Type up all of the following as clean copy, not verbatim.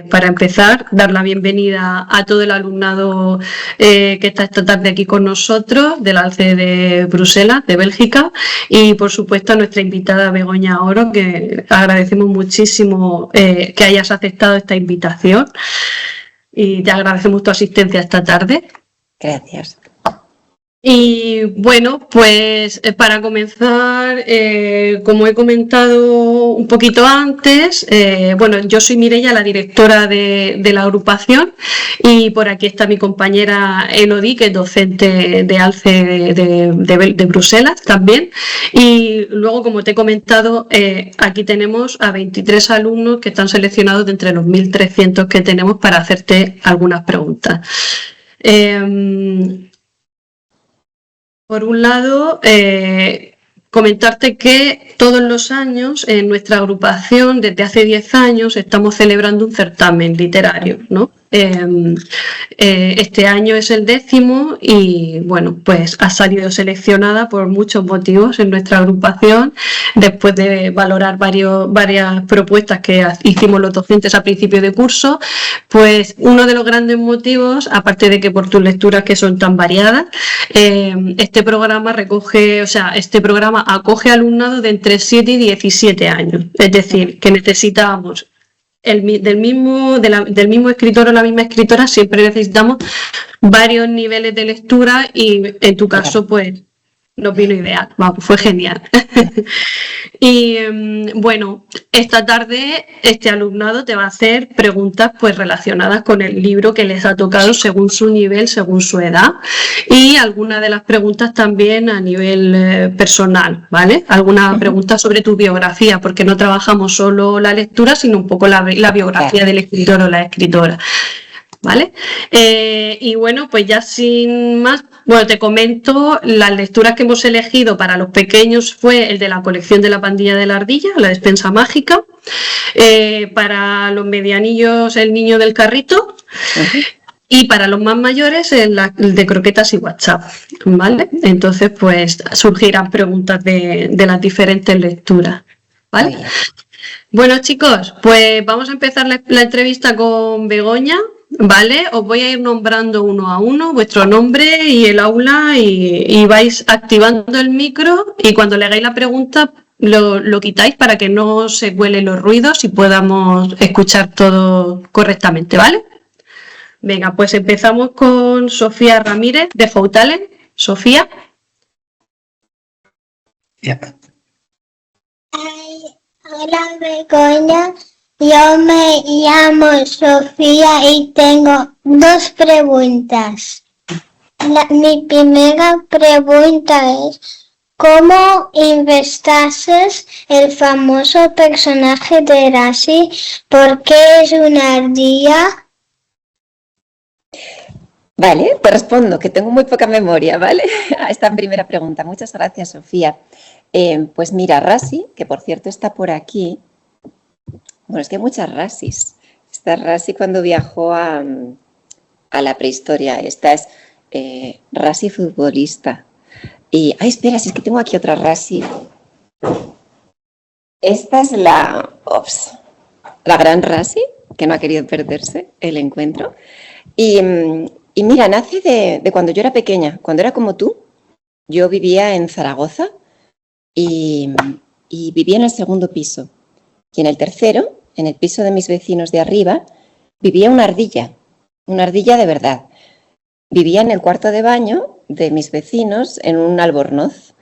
Para empezar, dar la bienvenida a todo el alumnado que está esta tarde aquí con nosotros, del ALCE de Bruselas, de Bélgica, y por supuesto a nuestra invitada Begoña Oro, que agradecemos muchísimo que hayas aceptado esta invitación y te agradecemos tu asistencia esta tarde. Gracias. Y bueno, pues para comenzar, como he comentado un poquito antes, bueno, yo soy Mireia, la directora de la agrupación, y por aquí está mi compañera Elodie, que es docente de ALCE de Bruselas también. Y luego, como te he comentado, aquí tenemos a 23 alumnos que están seleccionados de entre los 1.300 que tenemos para hacerte algunas preguntas. Por un lado, comentarte que todos los años en nuestra agrupación, desde hace 10 años, estamos celebrando un certamen literario, ¿no? Este año es el 10º y, bueno, pues ha salido seleccionada por muchos motivos en nuestra agrupación, después de valorar varias propuestas que hicimos los docentes a principio de curso. Pues uno de los grandes motivos, aparte de que por tus lecturas que son tan variadas, este programa acoge alumnado de entre 7 y 17 años, es decir, que necesitamos del mismo escritor o la misma escritora, siempre necesitamos varios niveles de lectura y en tu caso pues nos vino ideal, fue genial. Y bueno, esta tarde este alumnado te va a hacer preguntas pues relacionadas con el libro que les ha tocado según su nivel, según su edad, y algunas de las preguntas también a nivel personal, ¿vale? Algunas preguntas sobre tu biografía, porque no trabajamos solo la lectura, sino un poco la biografía del escritor o la escritora, ¿vale? Y bueno, pues ya sin más, bueno, te comento, las lecturas que hemos elegido para los pequeños fue el de la colección de la pandilla de la ardilla, la despensa mágica, para los medianillos el niño del carrito, y para los más mayores el de croquetas y WhatsApp, ¿vale? Entonces pues surgirán preguntas de las diferentes lecturas, ¿vale? Bueno, chicos, pues vamos a empezar la entrevista con Begoña. Vale, os voy a ir nombrando uno a uno vuestro nombre y el aula y vais activando el micro y cuando le hagáis la pregunta lo quitáis para que no se cuelen los ruidos y podamos escuchar todo correctamente, ¿vale? Venga, pues empezamos con Sofía Ramírez de Foutalen. Sofía. Hola, Begoña. Yo me llamo Sofía y tengo dos preguntas. Mi primera pregunta es, ¿cómo inventaste el famoso personaje de Rassi? ¿Por qué es una ardilla? Vale, te respondo, que tengo muy poca memoria, ¿vale? A esta primera pregunta. Muchas gracias, Sofía. Pues mira, Rassi, que por cierto está por aquí. Bueno, es que hay muchas Rassis. Esta Rassi cuando viajó a la prehistoria. Esta es Rassi futbolista. Y, ay, espera, si es que tengo aquí otra Rassi. Esta es la gran Rassi, que no ha querido perderse el encuentro. Y mira, nace de cuando yo era pequeña. Cuando era como tú, yo vivía en Zaragoza y vivía en el segundo piso. Y en el tercero, en el piso de mis vecinos de arriba, vivía una ardilla de verdad. Vivía en el cuarto de baño de mis vecinos en un albornoz.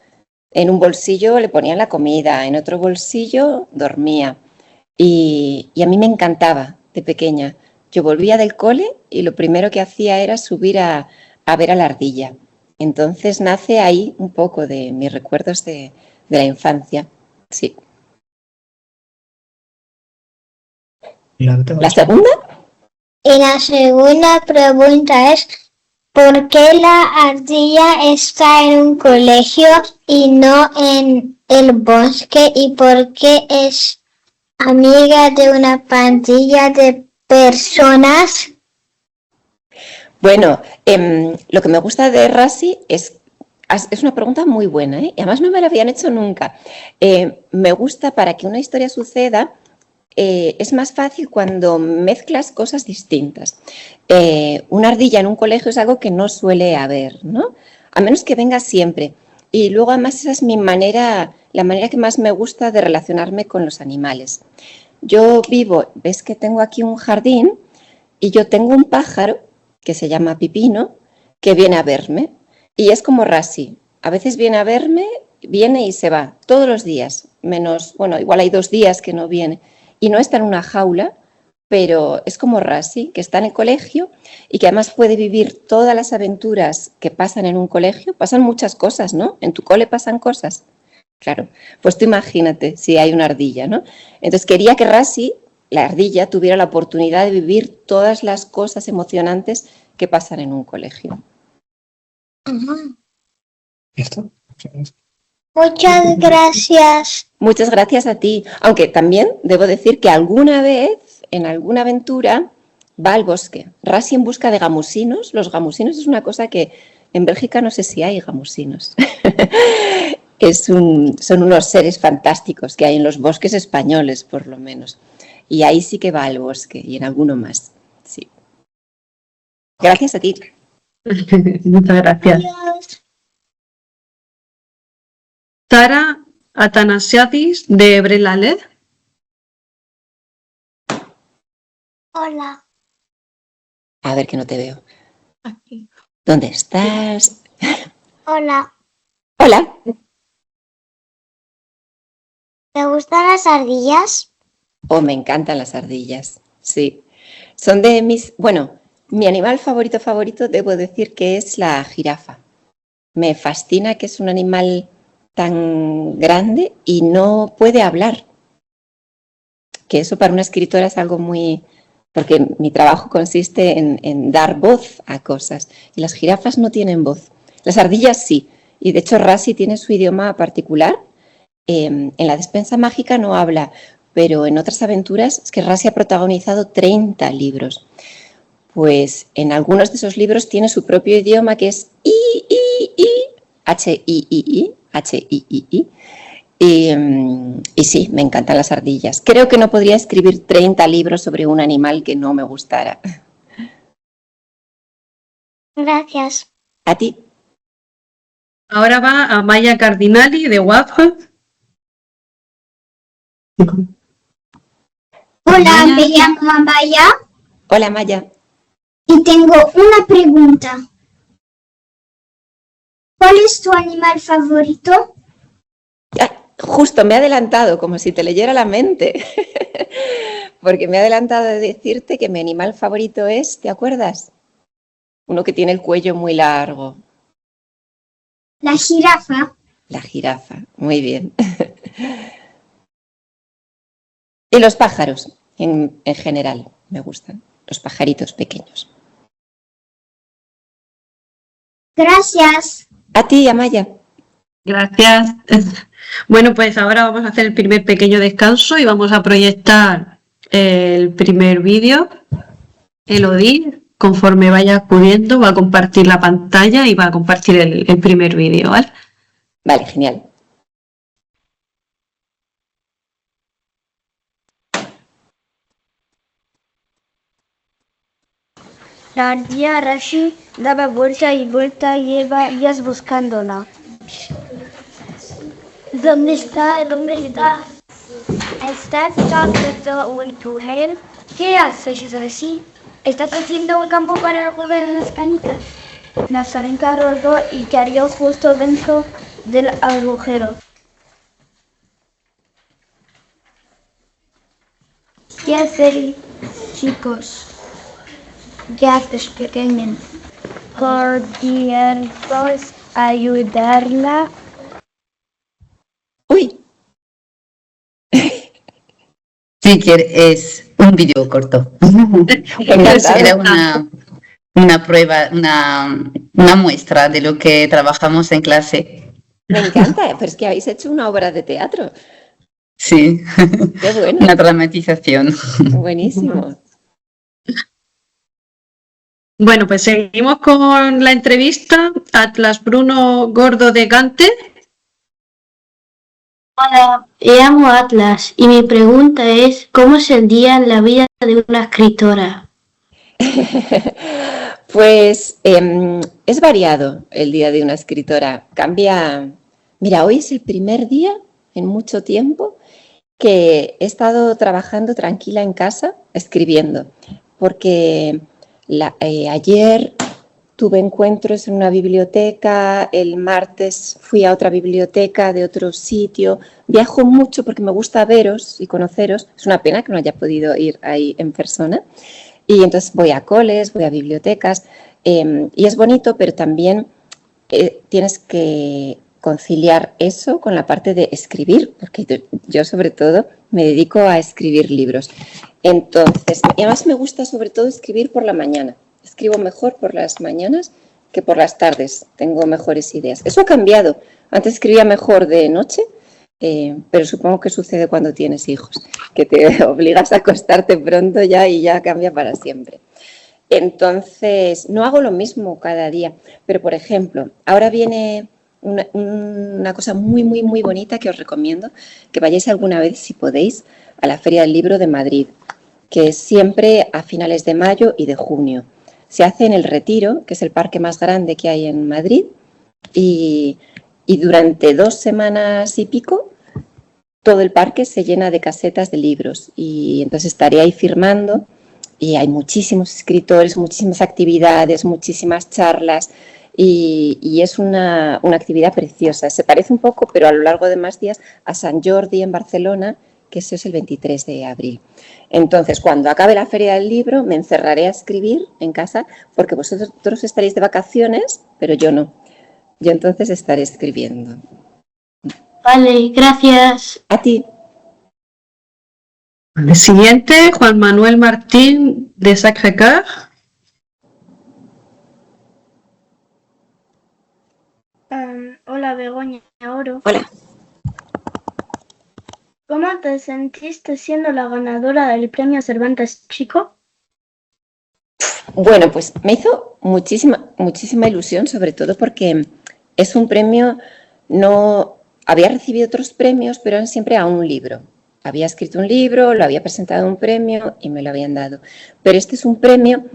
En un bolsillo le ponían la comida, en otro bolsillo dormía. Y a mí me encantaba de pequeña. Yo volvía del cole y lo primero que hacía era subir a ver a la ardilla. Entonces nace ahí un poco de mis recuerdos de la infancia. Sí. ¿La segunda? Y la segunda pregunta es, ¿por qué la ardilla está en un colegio y no en el bosque? ¿Y por qué es amiga de una pandilla de personas? Bueno, lo que me gusta de Rassi es una pregunta muy buena, ¿eh? Y además no me la habían hecho nunca. Me gusta para que una historia suceda. es más fácil cuando mezclas cosas distintas. Una ardilla en un colegio es algo que no suele haber, ¿no? A menos que venga siempre. Y luego además esa es mi manera, la manera que más me gusta de relacionarme con los animales. Yo vivo, ves que tengo aquí un jardín y yo tengo un pájaro que se llama Pipino que viene a verme y es como Rasi. A veces viene a verme, viene y se va todos los días, menos, bueno, igual hay 2 días que no viene y no está en una jaula, pero es como Rasi, que está en el colegio y que además puede vivir todas las aventuras que pasan en un colegio. Pasan muchas cosas, ¿no? En tu cole pasan cosas. Claro, pues tú imagínate si hay una ardilla, ¿no? Entonces quería que Rasi, la ardilla, tuviera la oportunidad de vivir todas las cosas emocionantes que pasan en un colegio. ¿Esto? Muchas gracias. Muchas gracias a ti, aunque también debo decir que alguna vez, en alguna aventura, va al bosque. Rasi en busca de gamusinos. Los gamusinos es una cosa que en Bélgica no sé si hay gamusinos. Son unos seres fantásticos que hay en los bosques españoles, por lo menos. Y ahí sí que va al bosque y en alguno más. Sí. Gracias a ti. Muchas gracias. Adiós. Sara Atanasiadis de Brelaled. Hola. A ver que no te veo. Aquí. ¿Dónde estás? Hola. Hola. ¿Te gustan las ardillas? Oh, me encantan las ardillas. Sí. Son de mis... Bueno, mi animal favorito debo decir que es la jirafa. Me fascina que es un animal tan grande y no puede hablar. Que eso para una escritora es algo muy... Porque mi trabajo consiste en dar voz a cosas. Y las jirafas no tienen voz. Las ardillas sí. Y de hecho Rasi tiene su idioma particular. En la despensa mágica no habla, pero en otras aventuras es que Rasi ha protagonizado 30 libros. Pues en algunos de esos libros tiene su propio idioma que es H-I-I-I. Y sí, me encantan las ardillas. Creo que no podría escribir 30 libros sobre un animal que no me gustara. Gracias. ¿A ti? Ahora va a Maya Cardinali de WAF. Hola, Maya. me llamo Amaya Hola, Maya. y tengo una pregunta. ¿Cuál es tu animal favorito? Justo me he adelantado, como si te leyera la mente. Porque me he adelantado de decirte que mi animal favorito es, ¿te acuerdas? Uno que tiene el cuello muy largo. La jirafa. La jirafa, muy bien. Y los pájaros, en general, me gustan. Los pajaritos pequeños. Gracias. A ti, Amaya. Gracias. Bueno, pues ahora vamos a hacer el primer pequeño descanso y vamos a proyectar el primer vídeo. Elodie, conforme vaya acudiendo, va a compartir la pantalla y va a compartir el primer vídeo, ¿vale? Vale, genial. La ardilla Rashi daba vuelta y vuelta y lleva días buscándola. ¿Dónde está? ¿Dónde está? ¿Estás todo en tu gel? ¿Qué haces, Rashi? ¿Estás haciendo un campo para recoger las canitas? Las arranca roto y cayó justo dentro del agujero. ¿Qué hacer, chicos? ¿Qué haces, pequeño? ¿Podríamos ayudarla? Uy, Sí, es un vídeo corto. encantado. Era una prueba, una muestra de lo que trabajamos en clase. Me encanta, pero es que habéis hecho una obra de teatro. Sí, Qué bueno, una dramatización. buenísimo. Bueno, pues seguimos con la entrevista. Atlas Bruno Gordo de Gante. Hola, me llamo Atlas y mi pregunta es, ¿cómo es el día en la vida de una escritora? Pues es variado el día de una escritora. Cambia. Mira, hoy es el primer día en mucho tiempo que he estado trabajando tranquila en casa, escribiendo, porque ayer tuve encuentros en una biblioteca, el martes fui a otra biblioteca de otro sitio. Viajo mucho porque me gusta veros y conoceros. Es una pena que no haya podido ir ahí en persona. Y entonces voy a coles, voy a bibliotecas, y es bonito, pero también tienes que conciliar eso con la parte de escribir, porque yo sobre todo me dedico a escribir libros. Entonces, y además me gusta sobre todo escribir por la mañana. Escribo mejor por las mañanas que por las tardes. Tengo mejores ideas. Eso ha cambiado. Antes escribía mejor de noche, pero supongo que sucede cuando tienes hijos, que te obligas a acostarte pronto ya y ya cambia para siempre. Entonces, no hago lo mismo cada día, pero por ejemplo, ahora viene una cosa muy, muy, muy bonita que os recomiendo, que vayáis alguna vez, si podéis, a la Feria del Libro de Madrid, que es siempre a finales de mayo y de junio. Se hace en el Retiro, que es el parque más grande que hay en Madrid, y durante 2 semanas y pico todo el parque se llena de casetas de libros y entonces estaré ahí firmando y hay muchísimos escritores, muchísimas actividades, muchísimas charlas y es una actividad preciosa. Se parece un poco, pero a lo largo de más días, a Sant Jordi en Barcelona, que eso es el 23 de abril. Entonces, cuando acabe la Feria del Libro, me encerraré a escribir en casa porque vosotros estaréis de vacaciones, pero yo no. Yo entonces estaré escribiendo. Vale, gracias. A ti. El siguiente, Juan Manuel Martín de Sacré-Cœur. Hola, Begoña Oro. Hola. ¿Cómo te sentiste siendo la ganadora del premio Cervantes Chico? Bueno, pues me hizo muchísima ilusión, sobre todo porque es un premio, no había recibido otros premios, pero eran siempre a un libro. Había escrito un libro, lo había presentado a un premio y me lo habían dado. Pero este es un premio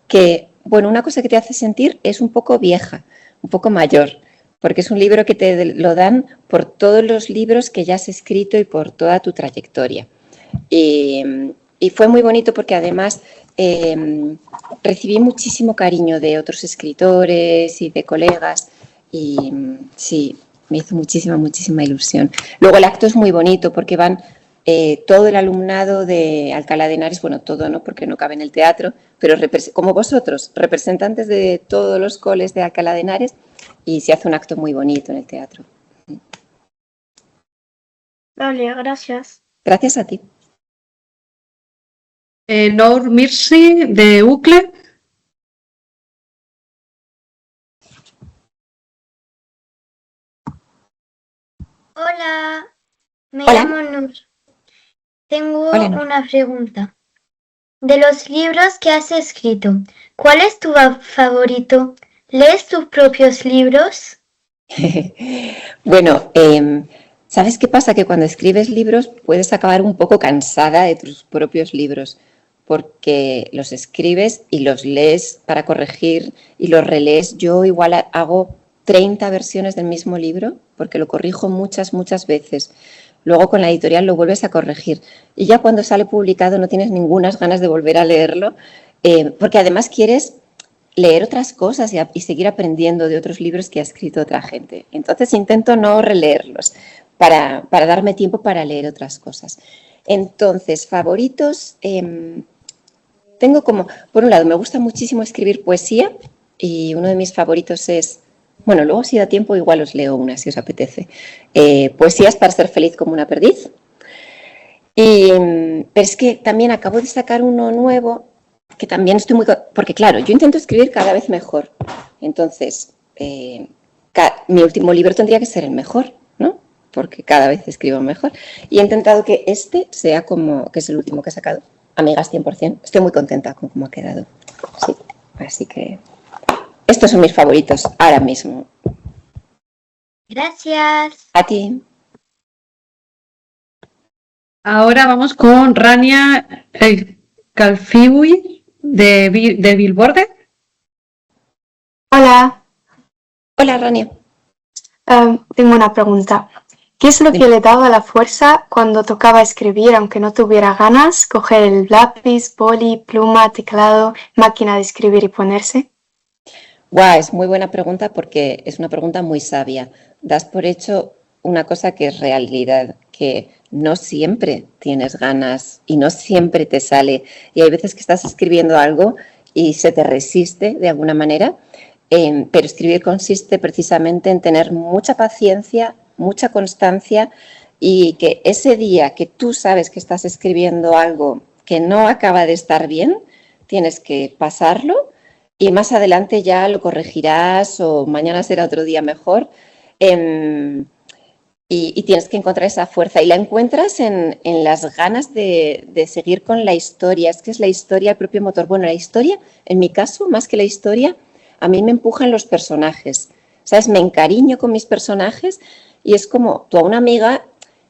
que, bueno, una cosa que te hace sentir es un poco vieja, un poco mayor, porque es un libro que te lo dan por todos los libros que ya has escrito y por toda tu trayectoria. Y fue muy bonito porque además recibí muchísimo cariño de otros escritores y de colegas y sí, me hizo muchísima ilusión. Luego el acto es muy bonito porque van todo el alumnado de Alcalá de Henares, bueno, todo no, porque no cabe en el teatro, pero como vosotros, representantes de todos los coles de Alcalá de Henares, y se hace un acto muy bonito en el teatro. Vale, gracias. Gracias a ti. Nour Mirsi de UCLE. Hola, me Hola. llamo Nur. Tengo Hola, Nur. una pregunta. De los libros que has escrito, ¿cuál es tu favorito? ¿Lees tus propios libros? Bueno, ¿sabes qué pasa? Que cuando escribes libros puedes acabar un poco cansada de tus propios libros porque los escribes y los lees para corregir y los relees. Yo igual hago 30 versiones del mismo libro porque lo corrijo muchas veces. Luego con la editorial lo vuelves a corregir y ya cuando sale publicado no tienes ninguna ganas de volver a leerlo porque además quieres leer otras cosas y seguir aprendiendo de otros libros que ha escrito otra gente. Entonces intento no releerlos para darme tiempo para leer otras cosas. Entonces, favoritos, tengo como, por un lado, me gusta muchísimo escribir poesía y uno de mis favoritos es, bueno, luego si da tiempo igual os leo una si os apetece. Poesías para ser feliz como una perdiz. Pero es que también acabo de sacar uno nuevo que también estoy muy... Porque claro, yo intento escribir cada vez mejor. Entonces, mi último libro tendría que ser el mejor, ¿no? Porque cada vez escribo mejor. Y he intentado que este sea como... que es el último que he sacado. Amigas 100%. Estoy muy contenta con cómo ha quedado. Sí, así que... estos son mis favoritos ahora mismo. Gracias. A ti. Ahora vamos con Rania el Calfiwi de Billboard. Hola, Hola, Rania. tengo una pregunta. ¿Qué es lo que le daba la fuerza cuando tocaba escribir, aunque no tuviera ganas, coger el lápiz, boli, pluma, teclado, máquina de escribir y ponerse? Guau, es muy buena pregunta porque es una pregunta muy sabia. Das por hecho una cosa que es realidad, que no siempre tienes ganas y no siempre te sale. Y hay veces que estás escribiendo algo y se te resiste de alguna manera, pero escribir consiste precisamente en tener mucha paciencia, mucha constancia y que ese día que tú sabes que estás escribiendo algo que no acaba de estar bien, tienes que pasarlo y más adelante ya lo corregirás o mañana será otro día mejor. Y tienes que encontrar esa fuerza y la encuentras en las ganas de seguir con la historia. Es que es la historia el propio motor. Bueno, la historia, en mi caso, más que la historia, a mí me empujan los personajes. ¿Sabes? Me encariño con mis personajes y es como tú a una amiga,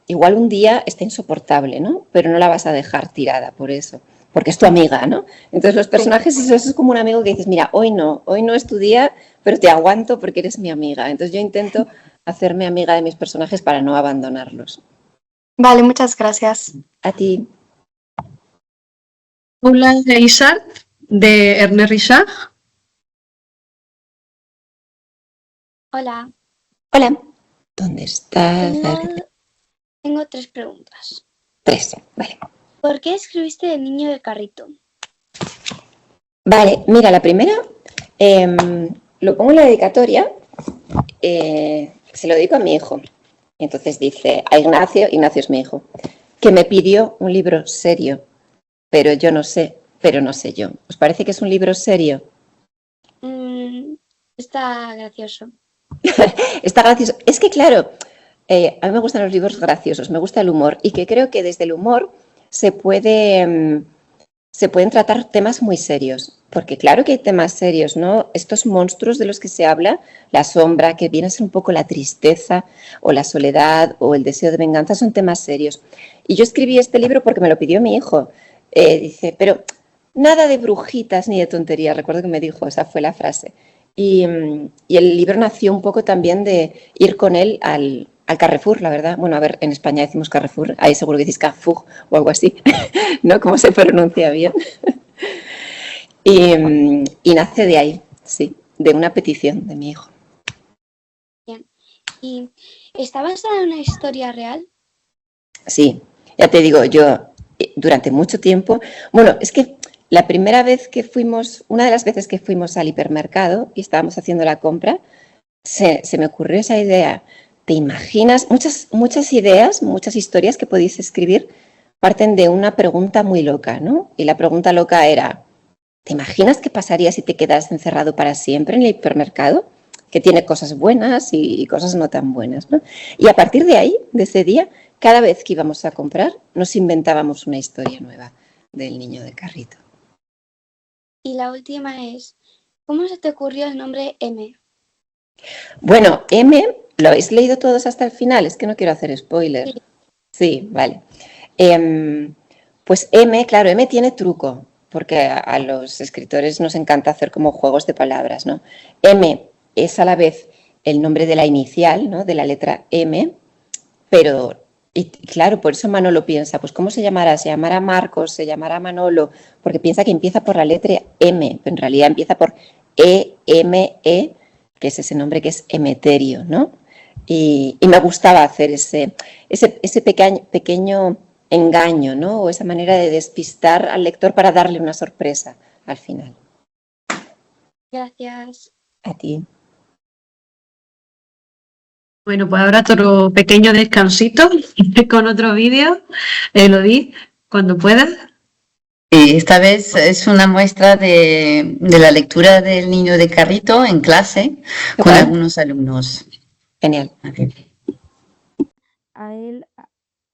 igual un día está insoportable, ¿no? Pero no la vas a dejar tirada por eso, porque es tu amiga, ¿no? Entonces los personajes, eso es como un amigo que dices, mira, hoy no es tu día, pero te aguanto porque eres mi amiga. Entonces yo intento hacerme amiga de mis personajes para no abandonarlos. Vale, muchas gracias. A ti. Paula de Isaac de Ernest Richard. Hola, Hola. ¿Dónde estás? tengo 3 preguntas. 3. Vale. ¿Por qué escribiste de niño de carrito? Vale, mira, la primera lo pongo en la dedicatoria, se lo dedico a mi hijo. Y entonces dice a Ignacio, Ignacio es mi hijo, que me pidió un libro serio, pero yo no sé, pero no sé yo. ¿Os parece que es un libro serio? Está gracioso. Está gracioso. Es que, claro, a mí me gustan los libros graciosos, me gusta el humor y que creo que desde el humor se pueden tratar temas muy serios. Porque claro que hay temas serios, ¿no? Estos monstruos de los que se habla, la sombra, que viene a ser un poco la tristeza o la soledad o el deseo de venganza, son temas serios. Y yo escribí este libro porque me lo pidió mi hijo. Dice, pero nada de brujitas ni de tonterías, recuerdo que me dijo, esa fue la frase. Y el libro nació un poco también de ir con él al Carrefour, la verdad. Bueno, a ver, en España decimos Carrefour, ahí seguro que decís Carrefour o algo así, ¿no? ¿Cómo se pronuncia bien? Y nace de ahí, sí, de una petición de mi hijo. Bien. ¿Y está basada en una historia real? Sí, ya te digo, yo durante mucho tiempo, bueno, es que la primera vez que fuimos, una de las veces que fuimos al hipermercado y estábamos haciendo la compra, se me ocurrió esa idea. ¿Te imaginas? Muchas ideas, muchas historias que podéis escribir parten de una pregunta muy loca, ¿no? Y la pregunta loca era, ¿te imaginas qué pasaría si te quedas encerrado para siempre en el hipermercado? Que tiene cosas buenas y cosas no tan buenas, ¿no? Y a partir de ahí, de ese día, cada vez que íbamos a comprar, nos inventábamos una historia nueva del niño de carrito. Y la última es, ¿cómo se te ocurrió el nombre M? Bueno, M, ¿lo habéis leído todos hasta el final? Es que no quiero hacer spoiler. Sí. Sí, vale. Pues M, claro, M tiene truco, porque a los escritores nos encanta hacer como juegos de palabras, ¿no? M es a la vez el nombre de la inicial, ¿no? De la letra M, pero, y claro, por eso Manolo piensa, pues ¿cómo se llamará? ¿Se llamará Marcos? ¿Se llamará Manolo? Porque piensa que empieza por la letra M, pero en realidad empieza por E-M-E, que es ese nombre que es Emeterio, ¿no? Y me gustaba hacer ese pequeño engaño, ¿no? O esa manera de despistar al lector para darle una sorpresa al final. Gracias. A ti. Bueno, pues ahora otro pequeño descansito con otro vídeo. Elodie, cuando puedas. Y esta vez es una muestra de la lectura del niño de carrito en clase con Guay. algunos alumnos. Genial. A ver. A él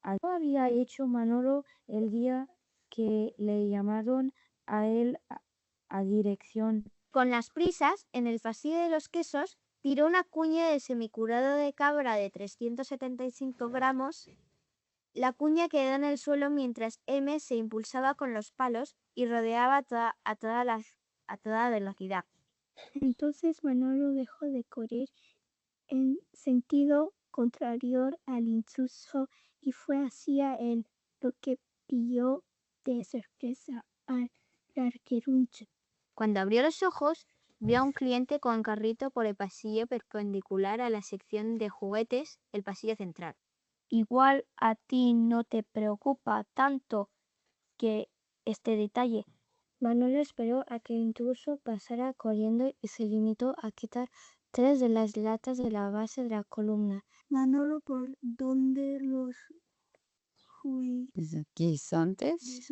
había hecho Manolo el día que le llamaron a él a dirección. Con las prisas, en el pasillo de los quesos, tiró una cuña de semicurado de cabra de 375 gramos La cuña quedó en el suelo mientras M se impulsaba con los palos y rodeaba a toda velocidad. Entonces Manolo dejó de correr en sentido contrario al intruso y fue hacia él, lo que pilló de sorpresa al largueruncho. Cuando abrió los ojos, vio a un cliente con carrito por el pasillo perpendicular a la sección de juguetes, el pasillo central. Igual a ti no te preocupa tanto que este detalle. Manolo esperó a que el intruso pasara corriendo y se limitó a quitar 3 de las latas de la base de la columna. Manolo, ¿por dónde los Guisantes.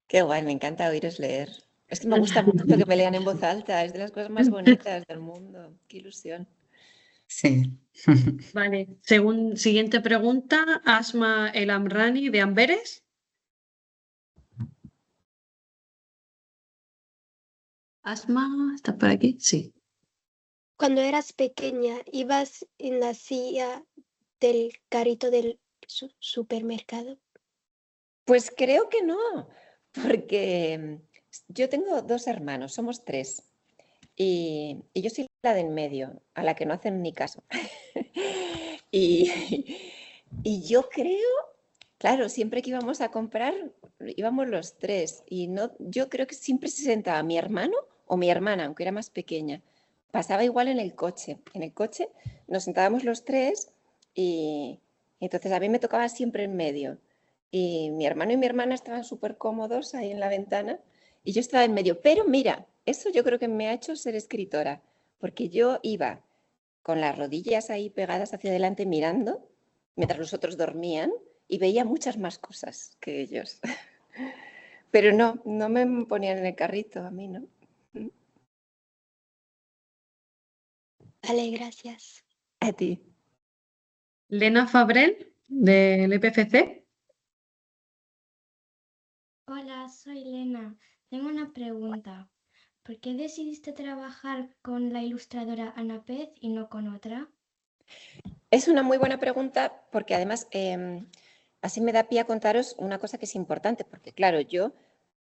Qué guay, me encanta oíros leer. Es que me gusta mucho que me lean en voz alta, es de las cosas más bonitas del mundo. Qué ilusión. Sí. Vale, siguiente pregunta, Asma El Amrani de Amberes. Asma, ¿estás por aquí? Sí. Cuando eras pequeña, ¿ibas en la silla del carrito del supermercado? Pues creo que no, porque yo tengo 2 hermanos, somos 3. Y yo soy la de en medio, a la que no hacen ni caso. y yo creo, claro, siempre que íbamos a comprar, íbamos los 3. Y no, yo creo que siempre se sentaba mi hermano o mi hermana, aunque era más pequeña. Pasaba igual en el coche. En el coche nos sentábamos los 3 y entonces a mí me tocaba siempre en medio. Y mi hermano y mi hermana estaban súper cómodos ahí en la ventana y yo estaba en medio. Pero mira, eso yo creo que me ha hecho ser escritora, porque yo iba con las rodillas ahí pegadas hacia adelante mirando, mientras los otros dormían, y veía muchas más cosas que ellos. Pero no me ponían en el carrito, a mí no. Vale, gracias. A ti. Lena Fabrel del EPFC. Hola, soy Lena. Tengo una pregunta. ¿Por qué decidiste trabajar con la ilustradora Ana Pez y no con otra? Es una muy buena pregunta porque además así me da pie a contaros una cosa que es importante, porque claro, yo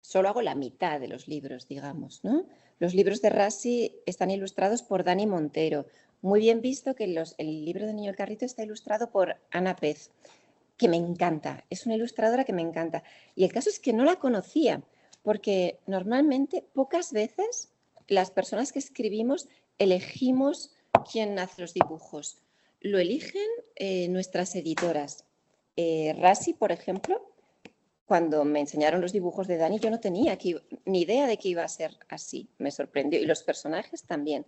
solo hago la mitad de los libros, digamos, ¿no? Los libros de Rassi están ilustrados por Dani Montero. Muy bien visto que el libro de Niño del Carrito está ilustrado por Ana Pez, que me encanta, es una ilustradora que me encanta. Y el caso es que no la conocía, porque normalmente pocas veces las personas que escribimos elegimos quién hace los dibujos. Lo eligen nuestras editoras. Rassi, por ejemplo, cuando me enseñaron los dibujos de Dani, yo no tenía ni idea de que iba a ser así. Me sorprendió. Y los personajes también.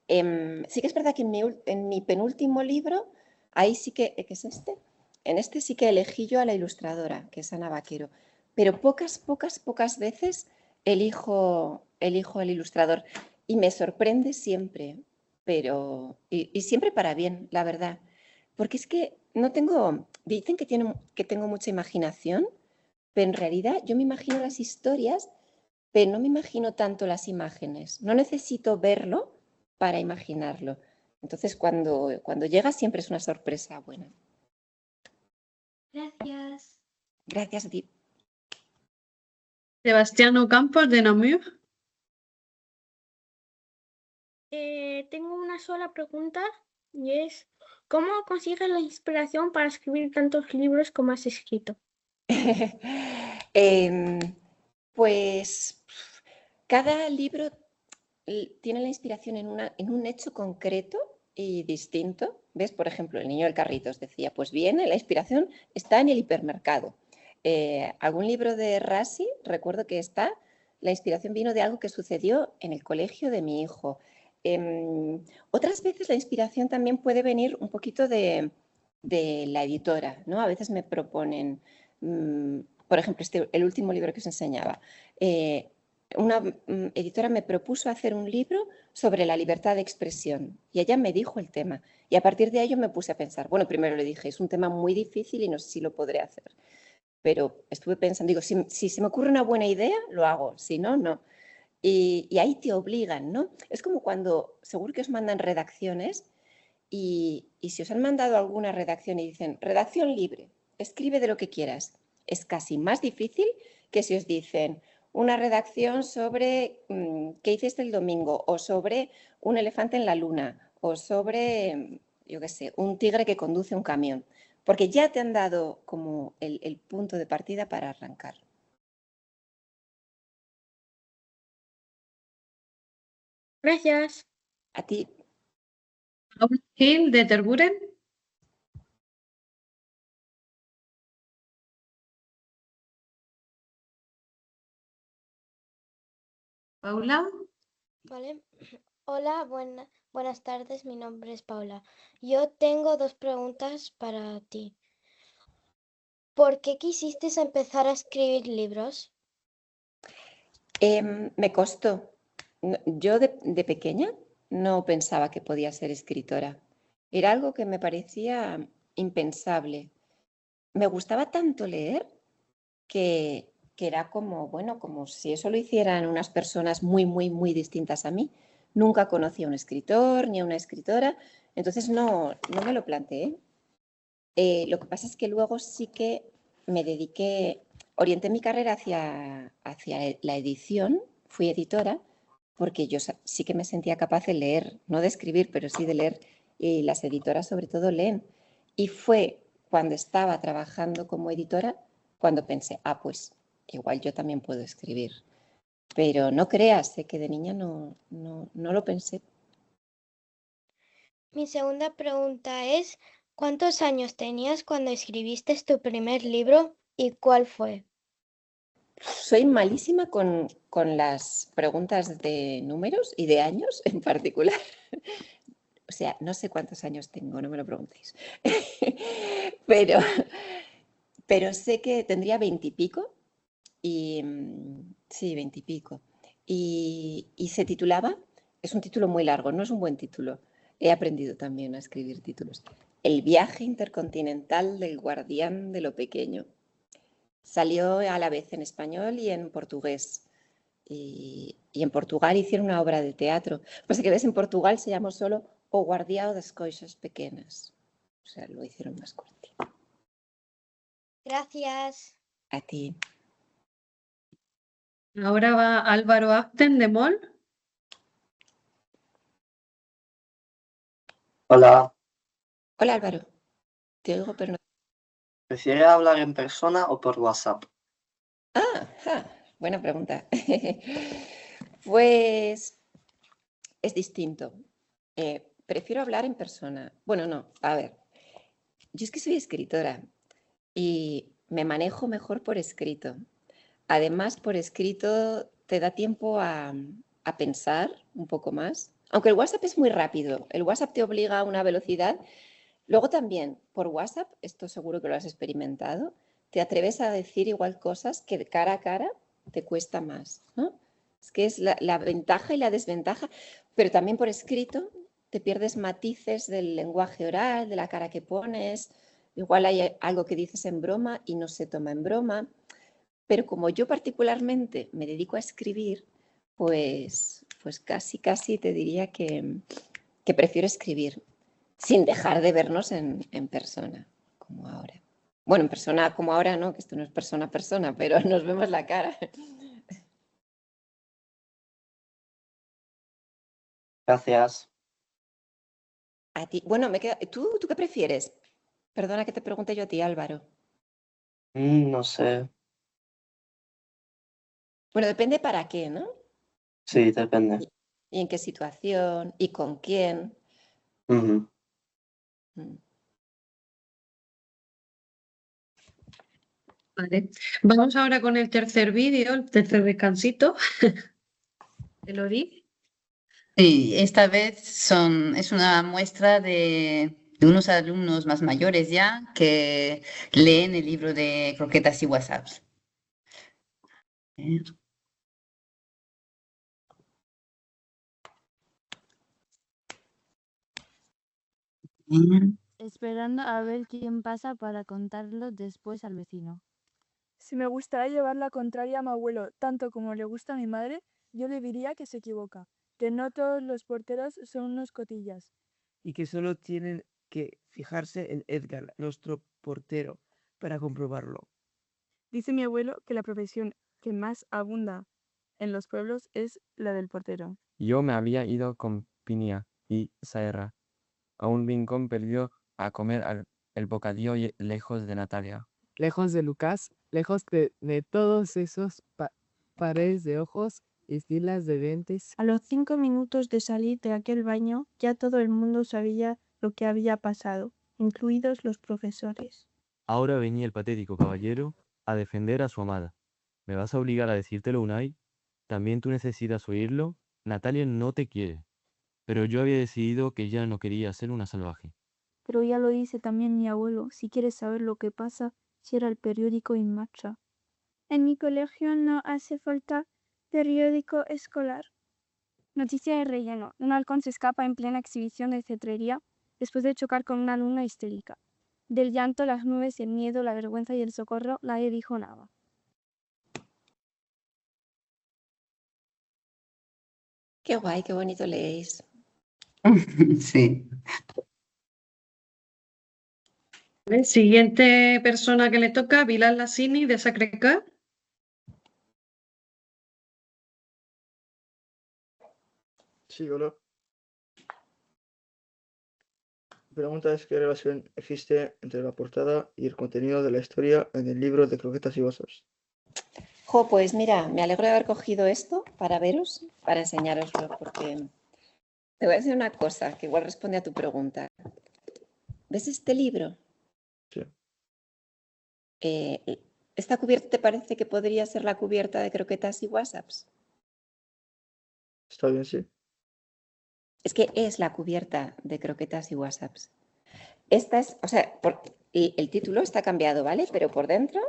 Sí que es verdad que en mi penúltimo libro, ahí sí que es este. En este sí que elegí yo a la ilustradora, que es Ana Vaquero. Pero pocas veces elijo el ilustrador. Y me sorprende siempre, y siempre para bien, la verdad. Porque es que dicen que tengo mucha imaginación, pero en realidad yo me imagino las historias, pero no me imagino tanto las imágenes. No necesito verlo para imaginarlo. Entonces, cuando llega siempre es una sorpresa buena. Gracias. Gracias a ti. Sebastián Campos de Namur. Tengo una sola pregunta y es, ¿cómo consigues la inspiración para escribir tantos libros como has escrito? Pues cada libro tiene la inspiración en un hecho concreto y distinto. ¿Ves? Por ejemplo, El Niño del Carrito, os decía, pues viene, la inspiración está en el hipermercado. Algún libro de Rassi, recuerdo que la inspiración vino de algo que sucedió en el colegio de mi hijo. Otras veces la inspiración también puede venir un poquito de la editora, ¿no? A veces me proponen, por ejemplo, el último libro que os enseñaba. Una editora me propuso hacer un libro sobre la libertad de expresión y ella me dijo el tema. Y a partir de ahí yo me puse a pensar, bueno, primero le dije, es un tema muy difícil y no sé si lo podré hacer. Pero estuve pensando, digo, si se me ocurre una buena idea, lo hago, si no, no. Y ahí te obligan, ¿no? Es como cuando, seguro que os mandan redacciones y Y si os han mandado alguna redacción y dicen, redacción libre, escribe de lo que quieras, es casi más difícil que si os dicen una redacción sobre qué hiciste el domingo, o sobre un elefante en la luna, o sobre, yo qué sé, un tigre que conduce un camión, porque ya te han dado como el punto de partida para arrancar. Gracias. A ti. Paula Gil, de Terburen. Paula. Vale. Hola, buenas tardes, mi nombre es Paula. Yo tengo dos preguntas para ti. ¿Por qué quisiste empezar a escribir libros? Me costó. Yo de pequeña no pensaba que podía ser escritora. Era algo que me parecía impensable. Me gustaba tanto leer que era como, bueno, como si eso lo hicieran unas personas muy, muy, muy distintas a mí. Nunca conocí a un escritor ni a una escritora, entonces no me lo planteé. Lo que pasa es que luego sí que me dediqué, orienté mi carrera hacia la edición, fui editora, porque yo sí que me sentía capaz de leer, no de escribir, pero sí de leer, y las editoras sobre todo leen. Y fue cuando estaba trabajando como editora cuando pensé, pues igual yo también puedo escribir. Pero no creas, que de niña no lo pensé. Mi segunda pregunta es, ¿cuántos años tenías cuando escribiste tu primer libro y cuál fue? Soy malísima con las preguntas de números y de años en particular. O sea, no sé cuántos años tengo, no me lo preguntéis. pero sé que tendría 20 y pico. Y sí, 20 y pico. Y se titulaba, es un título muy largo, no es un buen título. He aprendido también a escribir títulos. El viaje intercontinental del guardián de lo pequeño. Salió a la vez en español y en portugués. Y en Portugal hicieron una obra de teatro. Pues que ves, en Portugal se llamó solo O Guardião das Coisas Pequenas. O sea, lo hicieron más cortito. Gracias. A ti. Ahora va Álvaro Apten, de MOL. Hola, Hola Álvaro. Te oigo, pero no. ¿prefiere hablar en persona o por WhatsApp? Buena pregunta. Pues es distinto. Prefiero hablar en persona. Bueno, no, a ver. Yo es que soy escritora y me manejo mejor por escrito. Además, por escrito te da tiempo a pensar un poco más. Aunque el WhatsApp es muy rápido. El WhatsApp te obliga a una velocidad. Luego también, por WhatsApp, esto seguro que lo has experimentado, te atreves a decir igual cosas que de cara a cara te cuesta más, ¿no? Es que es la ventaja y la desventaja, pero también por escrito te pierdes matices del lenguaje oral, de la cara que pones, igual hay algo que dices en broma y no se toma en broma, pero como yo particularmente me dedico a escribir, pues casi te diría que prefiero escribir, sin dejar de vernos en persona, como ahora. Bueno, en persona como ahora no, que esto no es persona a persona, pero nos vemos la cara. Gracias. A ti, bueno, ¿Tú qué prefieres? Perdona que te pregunte yo a ti, Álvaro. No sé. Bueno, depende para qué, ¿no? Sí, depende. Y en qué situación, y con quién. Ujú. Vale. Vamos ahora con el tercer vídeo, el tercer descansito. ¿El Ori? Sí, esta vez es una muestra de unos alumnos más mayores ya que leen el libro de Croquetas y WhatsApps. Esperando a ver quién pasa para contarlo después al vecino. Si me gustara llevar la contraria a mi abuelo tanto como le gusta a mi madre, yo le diría que se equivoca, que no todos los porteros son unos cotillas. Y que solo tienen que fijarse en Edgar, nuestro portero, para comprobarlo. Dice mi abuelo que la profesión que más abunda en los pueblos es la del portero. Yo me había ido con Pinia y Saera a un rincón perdido a comer el bocadillo lejos de Natalia. Lejos de Lucas, lejos de todos esos pares de ojos y filas de dientes. A los 5 minutos de salir de aquel baño, ya todo el mundo sabía lo que había pasado, incluidos los profesores. Ahora venía el patético caballero a defender a su amada. ¿Me vas a obligar a decírtelo, Unai? ¿También tú necesitas oírlo? Natalia no te quiere, pero yo había decidido que ella no quería ser una salvaje. Pero ya lo dice también mi abuelo, si quieres saber lo que pasa, cierra el periódico y marcha. En mi colegio no hace falta periódico escolar. Noticia de relleno. Un halcón se escapa en plena exhibición de cetrería después de chocar con una alumna histérica. Del llanto, las nubes, el miedo, la vergüenza y el socorro, nadie dijo nada. Qué guay, qué bonito leéis. Sí. Siguiente persona que le toca, Bilal Lassini, de Sacré-Cœur. Sí, hola. La pregunta es: ¿qué relación existe entre la portada y el contenido de la historia en el libro de Croquetas y WhatsApps? Jo, pues mira, me alegro de haber cogido esto para veros, para enseñároslo, porque te voy a decir una cosa que igual responde a tu pregunta. ¿Ves este libro? Sí. ¿Esta cubierta te parece que podría ser la cubierta de Croquetas y WhatsApps? Está bien, sí. Es que es la cubierta de Croquetas y WhatsApps. Esta es, o sea, el título está cambiado, ¿vale? Pero por dentro,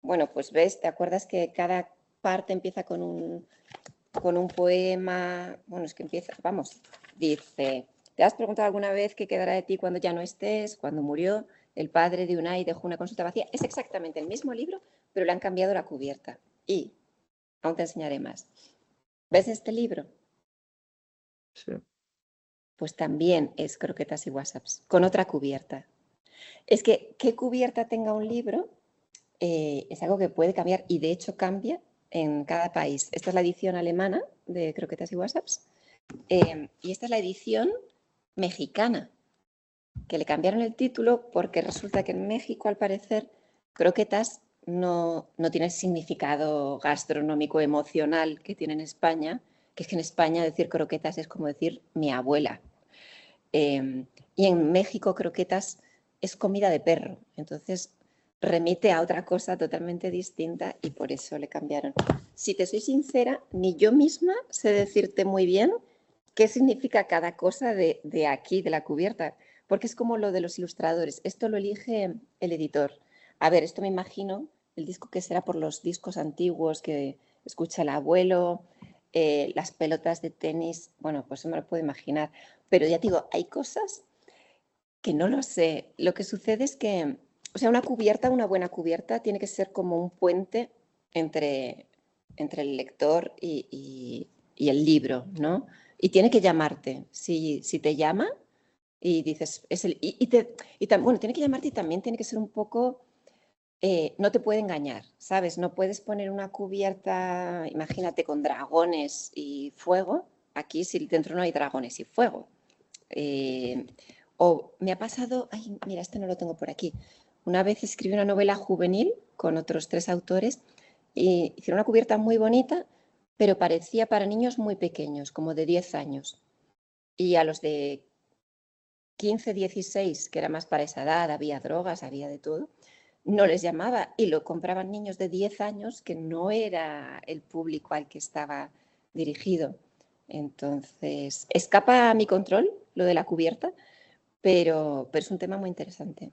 bueno, pues ves, ¿te acuerdas que cada parte empieza con un poema? Bueno, es que empieza, vamos, dice: ¿te has preguntado alguna vez qué quedará de ti cuando ya no estés? Cuando murió el padre de Unai dejó una consulta vacía. Es exactamente el mismo libro, pero le han cambiado la cubierta. Y aún te enseñaré más. ¿Ves este libro? Sí. Pues también es Croquetas y WhatsApps, con otra cubierta. Es que qué cubierta tenga un libro es algo que puede cambiar, y de hecho cambia en cada país. Esta es la edición alemana de Croquetas y WhatsApps, y esta es la edición mexicana, que le cambiaron el título porque resulta que en México, al parecer, croquetas no tiene el significado gastronómico emocional que tiene en España, que es que en España decir croquetas es como decir mi abuela. Y en México croquetas es comida de perro, entonces remite a otra cosa totalmente distinta, y por eso le cambiaron. Si te soy sincera, ni yo misma sé decirte muy bien qué significa cada cosa de aquí, de la cubierta, porque es como lo de los ilustradores. Esto lo elige el editor. A ver, esto me imagino el disco que será por los discos antiguos que escucha el abuelo, las pelotas de tenis, bueno, pues eso me lo puedo imaginar. Pero ya te digo, hay cosas que no lo sé. Lo que sucede es que, o sea, una buena cubierta, tiene que ser como un puente entre el lector y el libro, ¿no? Y tiene que llamarte. Si te llama y dices, bueno, tiene que llamarte, y también tiene que ser un poco, no te puede engañar, ¿sabes? No puedes poner una cubierta, imagínate, con dragones y fuego, aquí si dentro no hay dragones y fuego. O me ha pasado, ay, mira, este no lo tengo por aquí. Una vez escribí una novela juvenil con otros 3 autores y hicieron una cubierta muy bonita, pero parecía para niños muy pequeños, como de 10 años. Y a los de 15, 16, que era más para esa edad, había drogas, había de todo, no les llamaba, y lo compraban niños de 10 años que no era el público al que estaba dirigido. Entonces, escapa a mi control lo de la cubierta, pero es un tema muy interesante.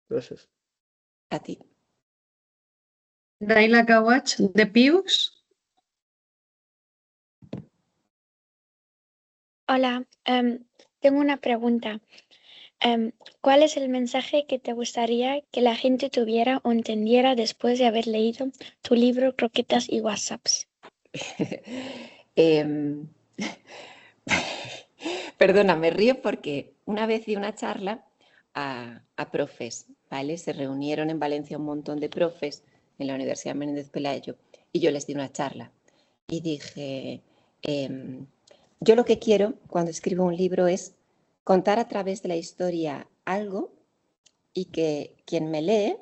Gracias. A ti. Daila Kawach, de Pius. Hola, tengo una pregunta. ¿Cuál es el mensaje que te gustaría que la gente tuviera o entendiera después de haber leído tu libro Croquetas y WhatsApps? Perdona, me río porque una vez di una charla a profes, ¿vale? Se reunieron en Valencia un montón de profes en la Universidad Menéndez Pelayo y yo les di una charla y dije, yo lo que quiero cuando escribo un libro es contar a través de la historia algo y que quien me lee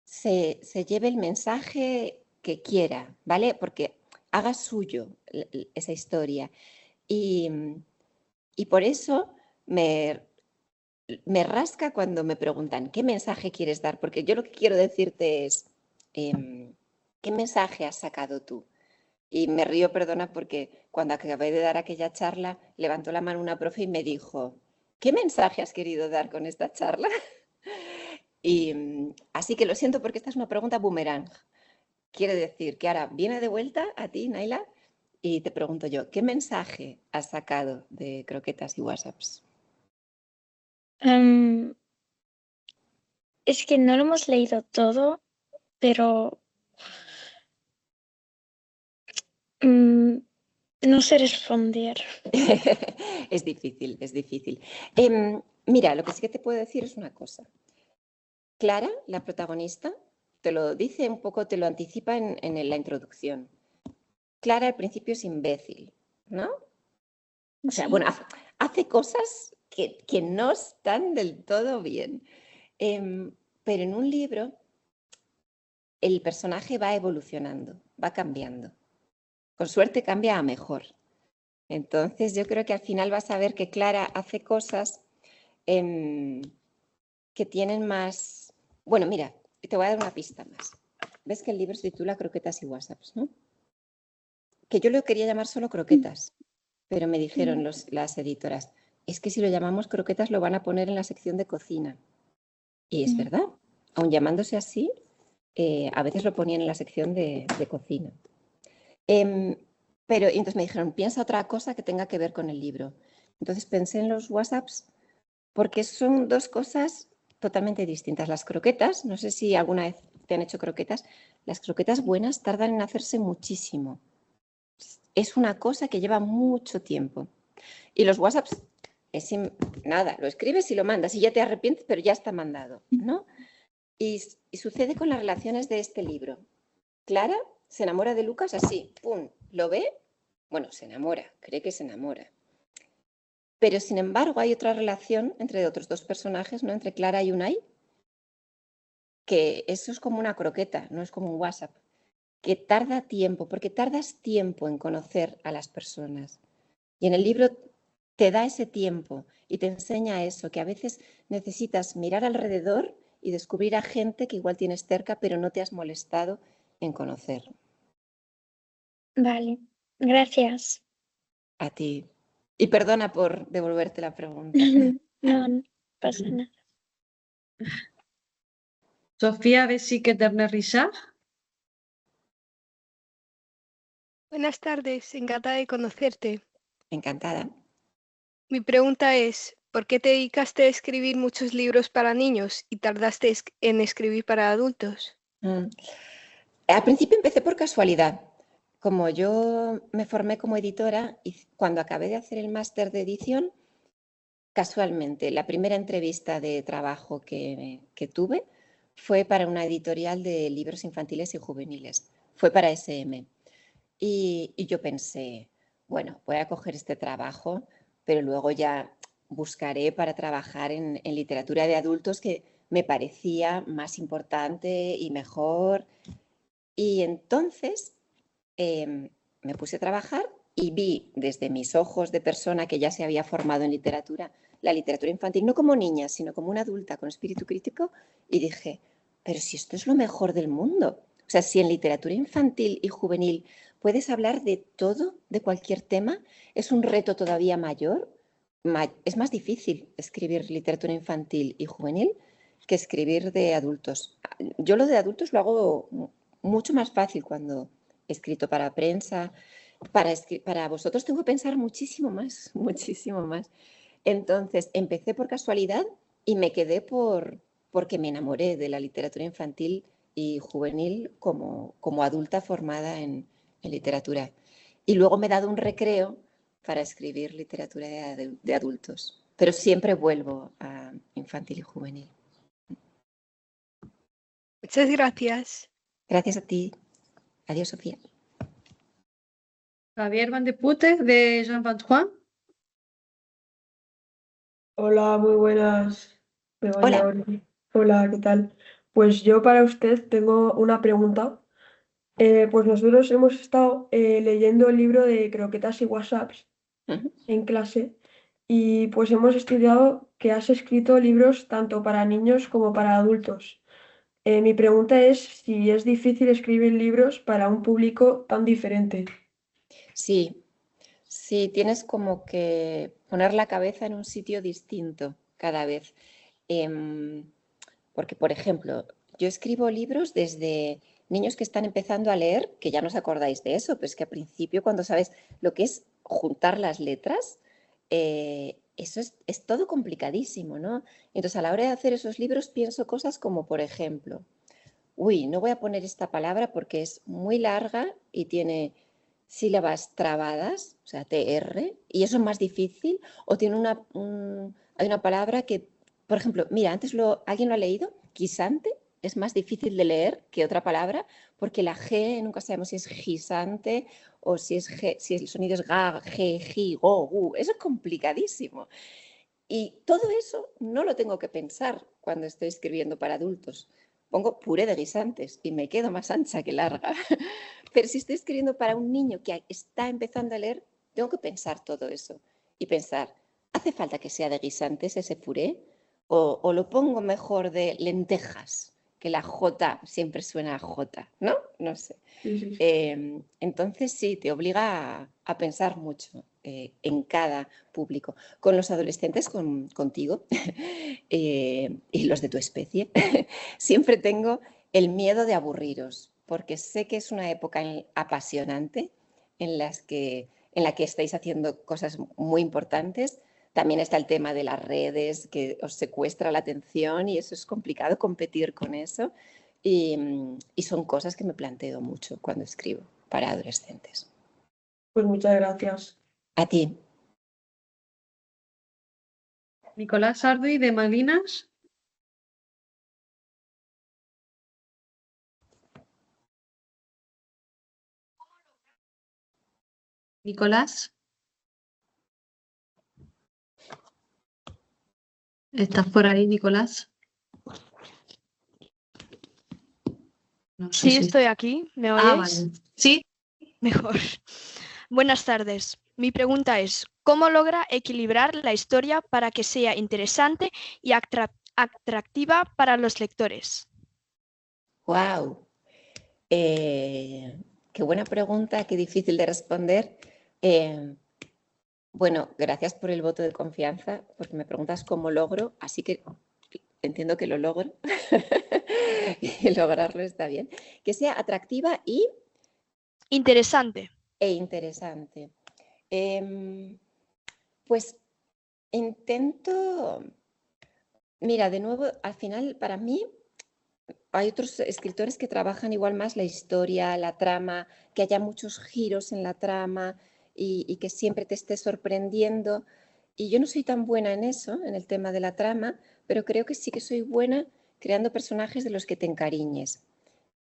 se lleve el mensaje que quiera, ¿vale? Porque haga suyo esa historia. Y por eso me rasca cuando me preguntan, ¿qué mensaje quieres dar? Porque yo lo que quiero decirte es, ¿qué mensaje has sacado tú? Y me río, perdona, porque cuando acabé de dar aquella charla, levantó la mano una profe y me dijo, ¿qué mensaje has querido dar con esta charla? Y así que lo siento porque esta es una pregunta boomerang. Quiere decir que ahora viene de vuelta a ti, Naila, y te pregunto yo, ¿qué mensaje has sacado de croquetas y WhatsApps? Es que no lo hemos leído todo, pero no sé responder. Es difícil, es difícil. Mira, lo que sí que te puedo decir es una cosa. Clara, la protagonista, te lo dice un poco, te lo anticipa en la introducción. Clara al principio es imbécil, ¿no? O sea, bueno, hace cosas que no están del todo bien. Pero en un libro el personaje va evolucionando, va cambiando. Con suerte cambia a mejor. Entonces yo creo que al final vas a ver que Clara hace cosas que tienen más... Bueno, mira, te voy a dar una pista más. ¿Ves que el libro se titula Croquetas y WhatsApps, no? Que yo lo quería llamar solo croquetas, pero me dijeron las editoras, es que si lo llamamos croquetas lo van a poner en la sección de cocina. Y es verdad, aun llamándose así, a veces lo ponían en la sección de cocina. Pero entonces me dijeron, piensa otra cosa que tenga que ver con el libro. Entonces pensé en los WhatsApps porque son dos cosas totalmente distintas. Las croquetas, no sé si alguna vez te han hecho croquetas, las croquetas buenas tardan en hacerse muchísimo. Es una cosa que lleva mucho tiempo. Y los WhatsApps, nada, lo escribes y lo mandas y ya te arrepientes, pero ya está mandado, ¿no? Y sucede con las relaciones de este libro. Clara se enamora de Lucas así, pum, lo ve, bueno, se enamora, cree que se enamora. Pero sin embargo hay otra relación entre otros dos personajes, ¿no? Entre Clara y Unai, que eso es como una croqueta, no es como un WhatsApp, que tarda tiempo, porque tardas tiempo en conocer a las personas. Y en el libro te da ese tiempo y te enseña eso, que a veces necesitas mirar alrededor y descubrir a gente que igual tienes cerca, pero no te has molestado en conocer. Vale, gracias. A ti. Y perdona por devolverte la pregunta. No pasa nada. Sofía, ¿ves sí que te risa? Buenas tardes, encantada de conocerte. Encantada. Mi pregunta es, ¿por qué te dedicaste a escribir muchos libros para niños y tardaste en escribir para adultos? Al principio empecé por casualidad. Como yo me formé como editora y cuando acabé de hacer el máster de edición, casualmente, la primera entrevista de trabajo que tuve fue para una editorial de libros infantiles y juveniles. Fue para SM. Y yo pensé, bueno, voy a coger este trabajo, pero luego ya buscaré para trabajar en literatura de adultos que me parecía más importante y mejor. Y entonces me puse a trabajar y vi desde mis ojos de persona que ya se había formado en literatura, la literatura infantil, no como niña, sino como una adulta con espíritu crítico, y dije, pero si esto es lo mejor del mundo. O sea, si en literatura infantil y juvenil puedes hablar de todo, de cualquier tema, es un reto todavía mayor. Es más difícil escribir literatura infantil y juvenil que escribir de adultos. Yo lo de adultos lo hago mucho más fácil cuando he escrito para prensa. Para vosotros tengo que pensar muchísimo más, muchísimo más. Entonces, empecé por casualidad y me quedé porque me enamoré de la literatura infantil y juvenil como adulta formada en literatura. Y luego me he dado un recreo para escribir literatura de adultos, pero siempre vuelvo a infantil y juvenil. Muchas gracias. Gracias a ti. Adiós, Sofía. Javier Van de Putte, de Jean Valjean. Hola, muy buenas, Begoña. Hola. Hola, ¿qué tal? Pues yo para usted tengo una pregunta. Pues nosotros hemos estado leyendo el libro de croquetas y WhatsApps en clase y pues hemos estudiado que has escrito libros tanto para niños como para adultos. Mi pregunta es si es difícil escribir libros para un público tan diferente. Sí, sí, tienes como que poner la cabeza en un sitio distinto cada vez. Porque, por ejemplo, yo escribo libros desde niños que están empezando a leer, que ya no os acordáis de eso, pero es que al principio cuando sabes lo que es juntar las letras, eso es todo complicadísimo, ¿no? Entonces, a la hora de hacer esos libros pienso cosas como, por ejemplo, uy, no voy a poner esta palabra porque es muy larga y tiene sílabas trabadas, o sea, TR, y eso es más difícil, o tiene hay una palabra que, por ejemplo, mira, antes ¿alguien lo ha leído? Guisante es más difícil de leer que otra palabra porque la G nunca sabemos si es gisante o si el sonido es ga, G, gi, go, gu. Eso es complicadísimo. Y todo eso no lo tengo que pensar cuando estoy escribiendo para adultos. Pongo puré de guisantes y me quedo más ancha que larga. Pero si estoy escribiendo para un niño que está empezando a leer, tengo que pensar todo eso y pensar, ¿hace falta que sea de guisantes ese puré? ¿O lo pongo mejor de lentejas? Que la J siempre suena a J, ¿no? No sé. Sí. Entonces sí, te obliga a pensar mucho en cada público. Con los adolescentes, contigo y los de tu especie, siempre tengo el miedo de aburriros, porque sé que es una época apasionante en la que estáis haciendo cosas muy importantes. También está el tema de las redes que os secuestra la atención y eso es complicado competir con eso. Y son cosas que me planteo mucho cuando escribo para adolescentes. Pues muchas gracias. A ti. Nicolás Sarduy, de Malvinas. Nicolás. ¿Estás por ahí, Nicolás? No sé Sí, Pues si... estoy aquí. ¿Me Ah, oyéis? vale. Sí. Mejor. Buenas tardes. Mi pregunta es, ¿cómo logra equilibrar la historia para que sea interesante y atractiva para los lectores? ¡Wow! Qué buena pregunta, qué difícil de responder. Bueno, gracias por el voto de confianza, porque me preguntas cómo logro, así que entiendo que lo logro. Y lograrlo está bien. Que sea atractiva y... Interesante. E interesante. Pues intento... Mira, de nuevo, al final, para mí, hay otros escritores que trabajan igual más la historia, la trama, que haya muchos giros en la trama y que siempre te esté sorprendiendo. Y yo no soy tan buena en eso, en el tema de la trama, pero creo que sí que soy buena creando personajes de los que te encariñes.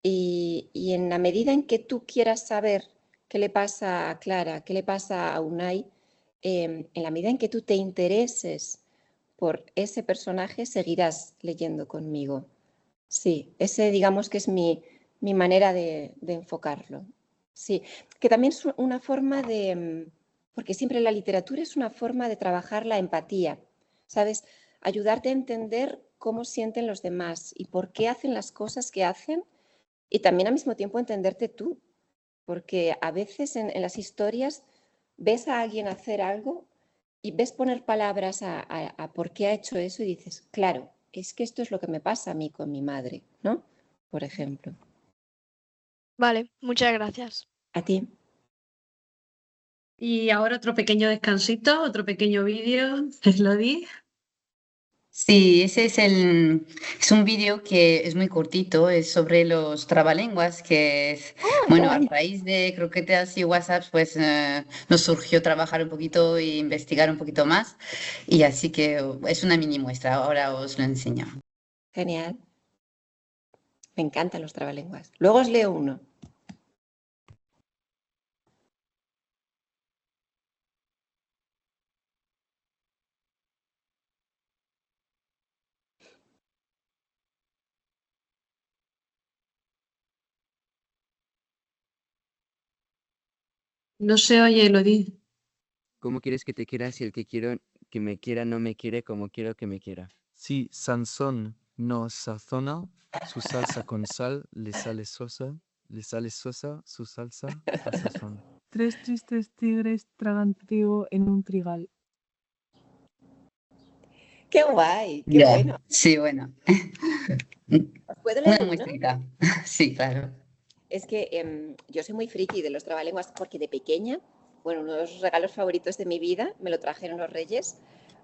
Y en la medida en que tú quieras saber qué le pasa a Clara, qué le pasa a Unai, en la medida en que tú te intereses por ese personaje, seguirás leyendo conmigo. Sí, ese digamos que es mi manera de enfocarlo. Sí, que también es una forma de, porque siempre la literatura es una forma de trabajar la empatía, ¿sabes? Ayudarte a entender cómo sienten los demás y por qué hacen las cosas que hacen y también al mismo tiempo entenderte tú, porque a veces en las historias ves a alguien hacer algo y ves poner palabras a por qué ha hecho eso y dices, claro, es que esto es lo que me pasa a mí con mi madre, ¿no? Por ejemplo. Vale, muchas gracias. A ti. Y ahora otro pequeño descansito, otro pequeño vídeo, Elodie. Sí, ese es un vídeo que es muy cortito, es sobre los trabalenguas, que es, bueno, a raíz de croquetas y WhatsApp, pues nos surgió trabajar un poquito e investigar un poquito más, y así que es una mini muestra, ahora os lo enseño. Genial. Me encantan los trabalenguas. Luego os leo uno. No se oye, Elodie. ¿Cómo quieres que te quiera si el que quiero que me quiera no me quiere como quiero que me quiera? Si Sansón no sazona su salsa con sal, le sale sosa su salsa a sazón. 3 tristes tigres tragan trigo en un trigal. ¡Qué guay! ¡Qué Ya, bueno! sí, bueno, ¿Os puedo una leer uno? muestrita. Sí, claro. Es que yo soy muy friki de los trabalenguas porque de pequeña, bueno, uno de los regalos favoritos de mi vida, me lo trajeron los Reyes,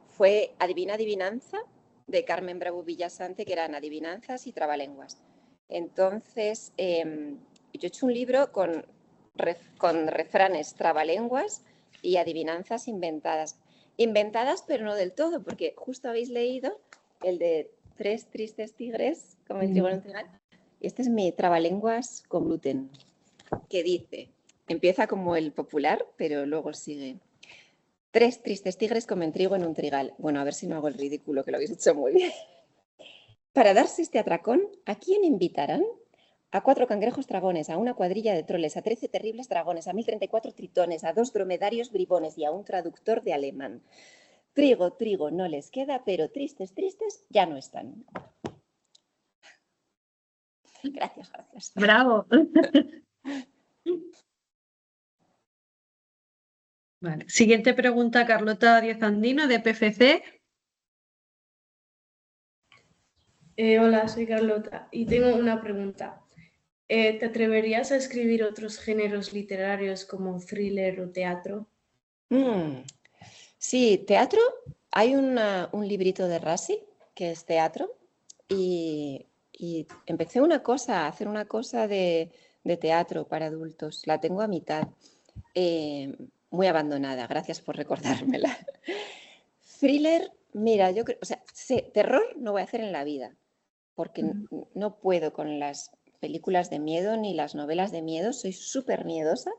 fue Adivina Adivinanza de Carmen Bravo Villasante, que eran adivinanzas y trabalenguas. Entonces, yo he hecho un libro con refranes trabalenguas y adivinanzas inventadas. Inventadas, pero no del todo, porque justo habéis leído el de 3 tristes tigres, como el trigo en un trigal. Este es mi trabalenguas con gluten, que dice, empieza como el popular, pero luego sigue. 3 tristes tigres comen trigo en un trigal. Bueno, a ver si no hago el ridículo, que lo habéis hecho muy bien. Para darse este atracón, ¿a quién invitarán? A 4 cangrejos dragones, a una cuadrilla de troles, a 13 terribles dragones, a 1034 tritones, a 2 dromedarios bribones y a un traductor de alemán. Trigo, trigo no les queda, pero tristes, tristes ya no están. Gracias, gracias. Bravo. Vale. Siguiente pregunta, Carlota Díaz Andino, de PFC. Hola, soy Carlota y tengo una pregunta. ¿Te atreverías a escribir otros géneros literarios como thriller o teatro? Sí, teatro. Hay un librito de Rassi que es teatro y empecé a hacer una cosa de teatro para adultos. La tengo a mitad, muy abandonada. Gracias por recordármela. Thriller, mira, yo creo, o sea, terror no voy a hacer en la vida porque no puedo con las películas de miedo ni las novelas de miedo. Soy súper miedosa.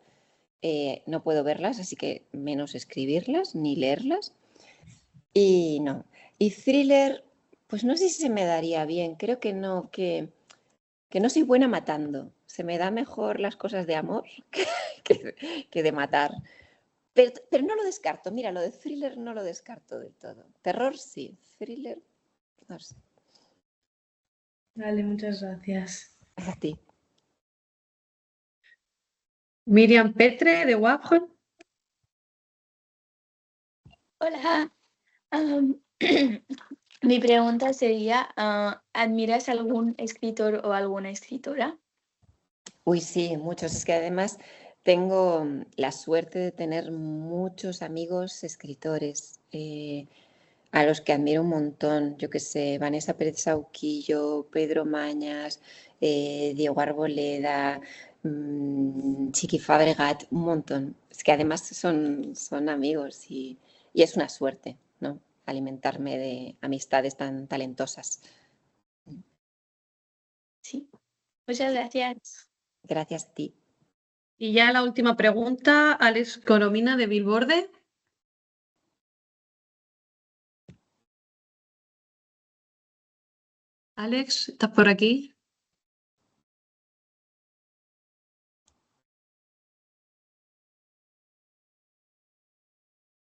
No puedo verlas, así que menos escribirlas ni leerlas. Y no. Y thriller, pues no sé si se me daría bien. Creo que no, que no soy buena matando. Se me da mejor las cosas de amor que de matar. Pero no lo descarto. Mira, lo de thriller no lo descarto del todo. Terror sí, thriller no sé. Vale, muchas gracias. A ti. Miriam Petre, de WAPJ. Hola. Mi pregunta sería, ¿admiras algún escritor o alguna escritora? Uy, sí, muchos. Es que además tengo la suerte de tener muchos amigos escritores a los que admiro un montón. Yo qué sé, Vanessa Pérez Sauquillo, Pedro Mañas, Diego Arboleda, Chiqui Fabregat, un montón. Es que además son amigos y es una suerte, ¿no? Alimentarme de amistades tan talentosas. Sí, muchas gracias. Gracias a ti. Y ya la última pregunta, Alex Coromina, de Bilborde. Alex, ¿estás por aquí?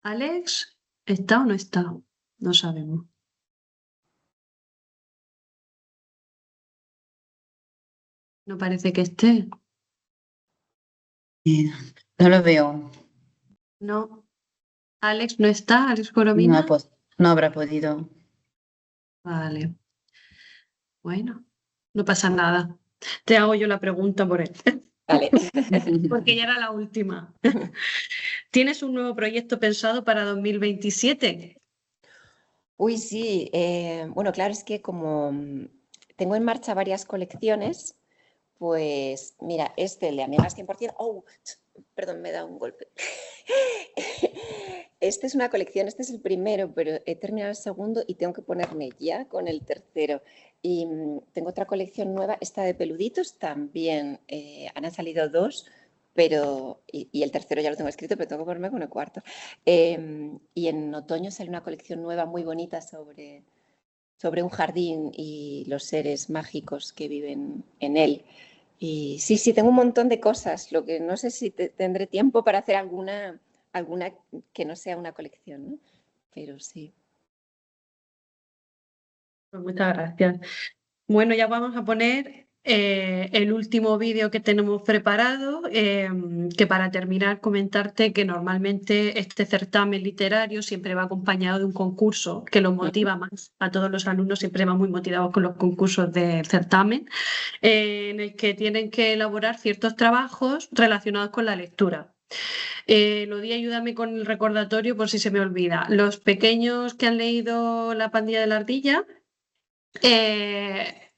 Alex, ¿está o no está? No sabemos. No parece que esté. No lo veo. No. Alex no está, Alex Coromina. No, pues, no habrá podido. Vale. Bueno, no pasa nada. Te hago yo la pregunta por él. Vale. Porque ya era la última. ¿Tienes un nuevo proyecto pensado para 2027? Uy, sí. Bueno, claro, es que como tengo en marcha varias colecciones, pues mira, el de Amigas 100%. Oh, perdón, me da un golpe. Este es una colección, este es el primero, pero he terminado el segundo y tengo que ponerme ya con el tercero. Y tengo otra colección nueva, esta de peluditos también. Han salido 2, pero y el tercero ya lo tengo escrito, pero tengo que ponerme con el cuarto. Y en otoño sale una colección nueva muy bonita sobre un jardín y los seres mágicos que viven en él. Y sí, tengo un montón de cosas. Lo que no sé si tendré tiempo para hacer alguna que no sea una colección, ¿no? Pero sí. Pues muchas gracias. Bueno, ya vamos a poner el último vídeo que tenemos preparado, que para terminar comentarte que normalmente este certamen literario siempre va acompañado de un concurso que los motiva más. A todos los alumnos siempre van muy motivados con los concursos de certamen, en el que tienen que elaborar ciertos trabajos relacionados con la lectura. Lodi, ayúdame con el recordatorio por si se me olvida. Los pequeños que han leído La pandilla de la ardilla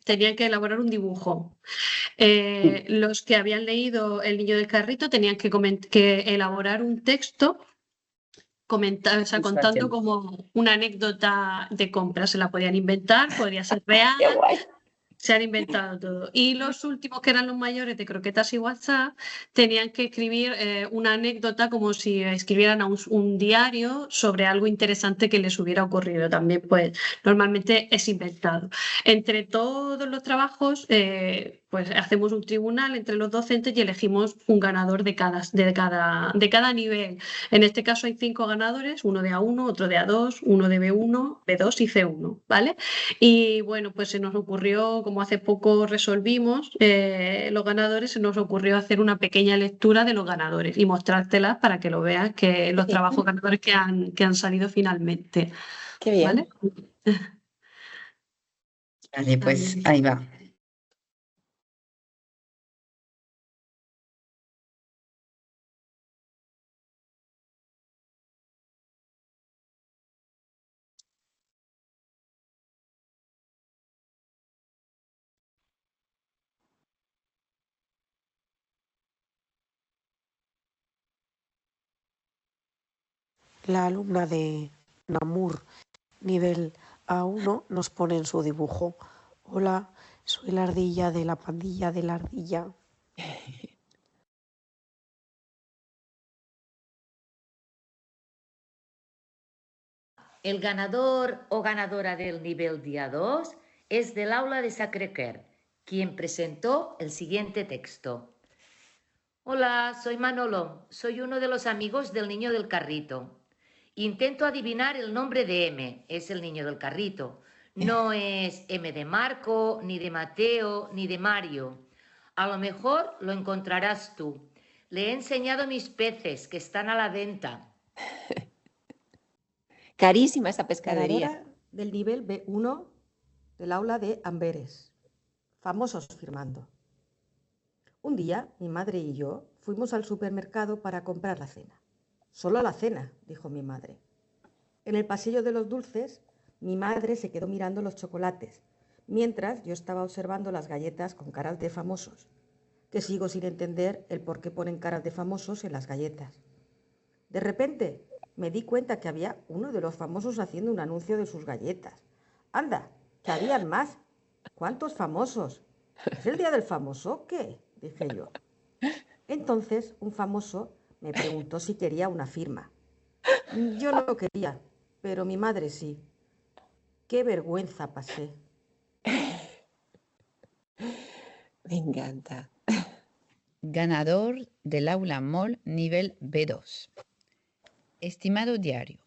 tenían que elaborar un dibujo. Los que habían leído El niño del carrito tenían que elaborar un texto contando como una anécdota de compra. Se la podían inventar, podría ser real. ¡Qué guay! Se han inventado todo. Y los últimos, que eran los mayores de Croquetas y WhatsApp, tenían que escribir una anécdota como si escribieran un diario sobre algo interesante que les hubiera ocurrido. También, pues, normalmente es inventado. Entre todos los trabajos, pues hacemos un tribunal entre los docentes y elegimos un ganador de cada nivel. En este caso hay 5 ganadores, uno de A1, otro de A2, uno de B1, B2 y C1, ¿vale? Y bueno, pues se nos ocurrió, como hace poco resolvimos los ganadores, se nos ocurrió hacer una pequeña lectura de los ganadores y mostrártelas para que lo veas, que los trabajos ganadores que han salido finalmente. Qué bien. ¿Vale? Vale, pues ahí va. La alumna de Namur, nivel A1, nos pone en su dibujo: hola, soy la ardilla de la pandilla de la ardilla. El ganador o ganadora del nivel día 2 es del aula de Sacré-Cœur, quien presentó el siguiente texto. Hola, soy Manolo, soy uno de los amigos del niño del carrito. Intento adivinar el nombre de M, es el niño del carrito. No es M de Marco, ni de Mateo, ni de Mario. A lo mejor lo encontrarás tú. Le he enseñado mis peces, que están a la venta. Carísima esa pescadería. Ganadora del nivel B1 del aula de Amberes. Famosos firmando. Un día, mi madre y yo fuimos al supermercado para comprar la cena. Solo la cena, dijo mi madre. En el pasillo de los dulces, mi madre se quedó mirando los chocolates, mientras yo estaba observando las galletas con caras de famosos, que sigo sin entender el por qué ponen caras de famosos en las galletas. De repente, me di cuenta que había uno de los famosos haciendo un anuncio de sus galletas. ¡Anda, que habían más! ¿Cuántos famosos? ¿Es el día del famoso o qué?, dije yo. Entonces, un famoso me preguntó si quería una firma. Yo no lo quería, pero mi madre sí. ¡Qué vergüenza pasé! Me encanta. Ganador del aula MOL nivel B2. Estimado diario,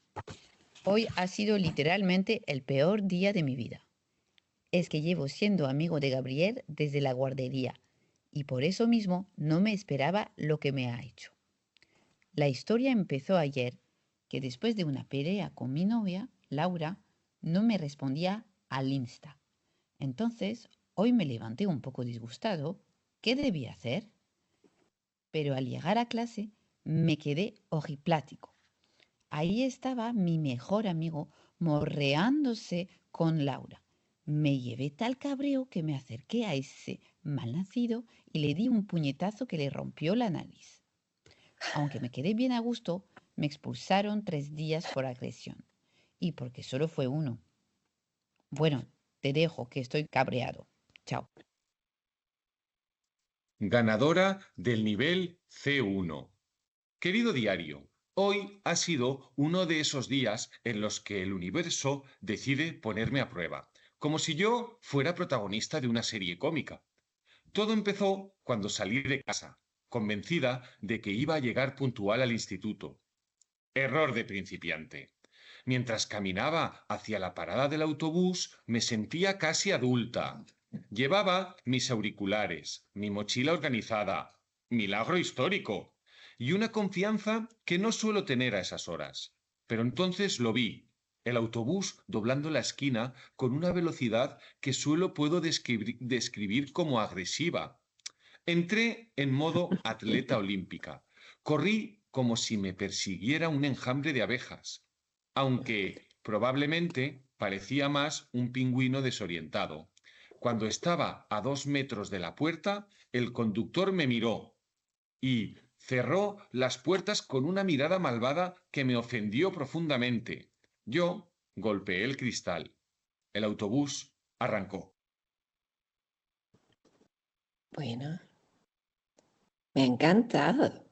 hoy ha sido literalmente el peor día de mi vida. Es que llevo siendo amigo de Gabriel desde la guardería y por eso mismo no me esperaba lo que me ha hecho. La historia empezó ayer, que después de una pelea con mi novia, Laura, no me respondía al Insta. Entonces, hoy me levanté un poco disgustado. ¿Qué debía hacer? Pero al llegar a clase me quedé ojiplático. Ahí estaba mi mejor amigo morreándose con Laura. Me llevé tal cabreo que me acerqué a ese malnacido y le di un puñetazo que le rompió la nariz. Aunque me quedé bien a gusto, me expulsaron 3 días por agresión. Y porque solo fue uno. Bueno, te dejo que estoy cabreado. Chao. Ganadora del nivel C1. Querido diario, hoy ha sido uno de esos días en los que el universo decide ponerme a prueba, como si yo fuera protagonista de una serie cómica. Todo empezó cuando salí de casa, convencida de que iba a llegar puntual al instituto. Error de principiante. Mientras caminaba hacia la parada del autobús, me sentía casi adulta. Llevaba mis auriculares, mi mochila organizada, milagro histórico, y una confianza que no suelo tener a esas horas. Pero entonces lo vi, el autobús doblando la esquina con una velocidad que solo puedo describir como agresiva. Entré en modo atleta olímpica. Corrí como si me persiguiera un enjambre de abejas, aunque probablemente parecía más un pingüino desorientado. Cuando estaba a 2 metros de la puerta, el conductor me miró y cerró las puertas con una mirada malvada que me ofendió profundamente. Yo golpeé el cristal. El autobús arrancó. Bueno, me ha encantado.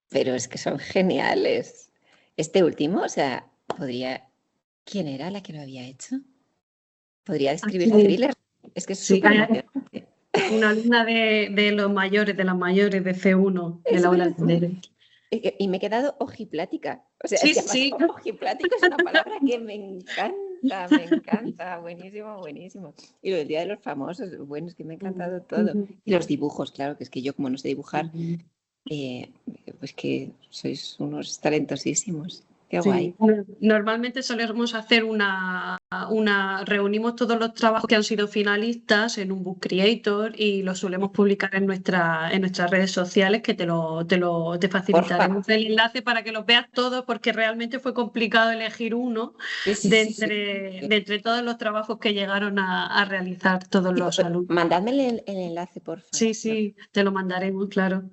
Pero es que son geniales. Este último, o sea, podría... ¿Quién era la que lo había hecho? ¿Podría describir thriller? Es que es Sí, súper emocionante. una alumna de los mayores, de las mayores de C1, de Es la aula verdad. de... Y me he quedado ojiplática. O sea, Sí, es que además sí. ojiplática es una palabra que me encanta, me encanta. Buenísimo, buenísimo. Y lo del Día de los Famosos, bueno, es que me ha encantado todo. Y los dibujos, claro, que es que yo como no sé dibujar, pues que sois unos talentosísimos. Qué guay. Sí, normalmente solemos hacer reunimos todos los trabajos que han sido finalistas en un Book Creator y los solemos publicar en nuestras redes sociales, que te facilitaremos el enlace para que los veas todos, porque realmente fue complicado elegir uno de entre todos los trabajos que llegaron a realizar todos los alumnos. Mandadme el enlace, por favor. Sí, sí, te lo mandaremos, claro.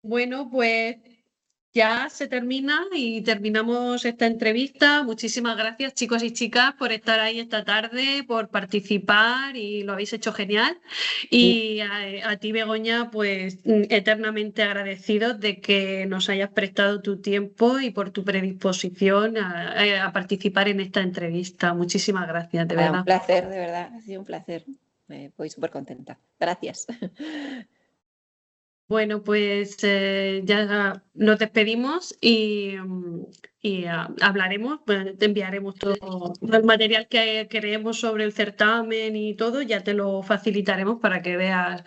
Bueno, pues ya se termina y terminamos esta entrevista. Muchísimas gracias, chicos y chicas, por estar ahí esta tarde, por participar y lo habéis hecho genial. Y a ti, Begoña, pues eternamente agradecidos de que nos hayas prestado tu tiempo y por tu predisposición a participar en esta entrevista. Muchísimas gracias, de verdad. Un placer, de verdad. Ha sido un placer. Me voy súper contenta. Gracias. Bueno, pues ya nos despedimos y hablaremos, pues, te enviaremos todo el material que creemos sobre el certamen y todo, ya te lo facilitaremos para que veas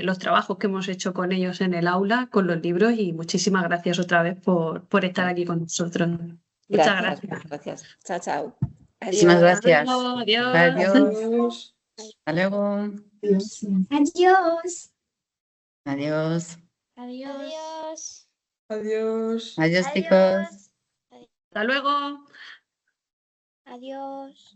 los trabajos que hemos hecho con ellos en el aula, con los libros, y muchísimas gracias otra vez por estar aquí con nosotros. Muchas gracias. Gracias. Chao, chao. Muchísimas gracias. Adiós. Adiós. Hasta luego. Adiós. Adiós. Adiós. Adiós. Adiós, chicos. Hasta luego. Adiós.